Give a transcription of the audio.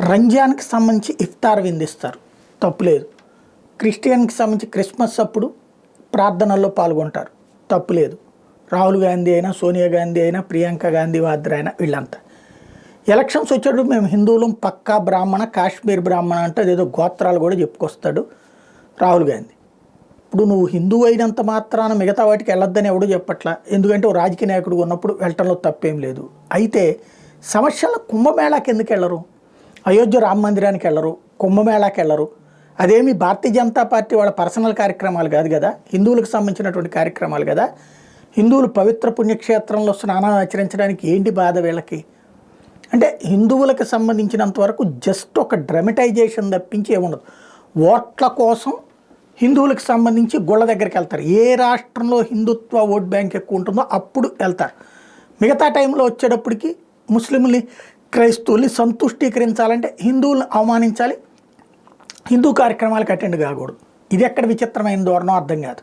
రంజాన్కి సంబంధించి ఇఫ్తార్ విందిస్తారు, తప్పులేదు. క్రిస్టియన్కి సంబంధించి క్రిస్మస్ అప్పుడు ప్రార్థనల్లో పాల్గొంటారు, తప్పులేదు. రాహుల్ గాంధీ అయినా, సోనియా గాంధీ అయినా, ప్రియాంక గాంధీ వాద్రా అయినా వీళ్ళంతా ఎలక్షన్స్ వచ్చేటప్పుడు మేము హిందువులం పక్కా బ్రాహ్మణ, కాశ్మీర్ బ్రాహ్మణ అంటే అదేదో గోత్రాలు కూడా చెప్పుకొస్తాడు రాహుల్ గాంధీ. ఇప్పుడు నువ్వు హిందువు అయినంత మాత్రాన మిగతా వాటికి వెళ్ళొద్దని ఎవడూ చెప్పట్లా, ఎందుకంటే ఓ రాజకీయ నాయకుడు ఉన్నప్పుడు వెళ్ళటంలో తప్పేం లేదు. అయితే సమస్యల కుంభమేళాకి ఎందుకు వెళ్ళరు? అయోధ్య రామ మందిరానికి వెళ్ళరు, కుంభమేళాకి వెళ్ళరు. అదేమి భారతీయ జనతా పార్టీ వాళ్ళ పర్సనల్ కార్యక్రమాలు కాదు కదా, హిందువులకు సంబంధించినటువంటి కార్యక్రమాలు కదా. హిందువులు పవిత్ర పుణ్యక్షేత్రంలో స్నానం ఆచరించడానికి ఏంటి బాధ వీళ్ళకి? అంటే హిందువులకు సంబంధించినంత వరకు జస్ట్ ఒక డ్రమటైజేషన్ తప్పించి ఏముండదు. ఓట్ల కోసం హిందువులకు సంబంధించి గుళ్ళ దగ్గరికి వెళ్తారు. ఏ రాష్ట్రంలో హిందుత్వ ఓట్ బ్యాంక్ ఎక్కువ ఉంటుందో అప్పుడు వెళ్తారు. మిగతా టైంలో వచ్చేటప్పటికి ముస్లింల్ని, క్రైస్తవుల్ని సంతుష్టీకరించాలంటే హిందువులను అవమానించాలి, హిందూ కార్యక్రమాలకు అటెండ్ కాకూడదు. ఇది ఎక్కడ విచిత్రమైన ధోరణం అర్థం కాదు.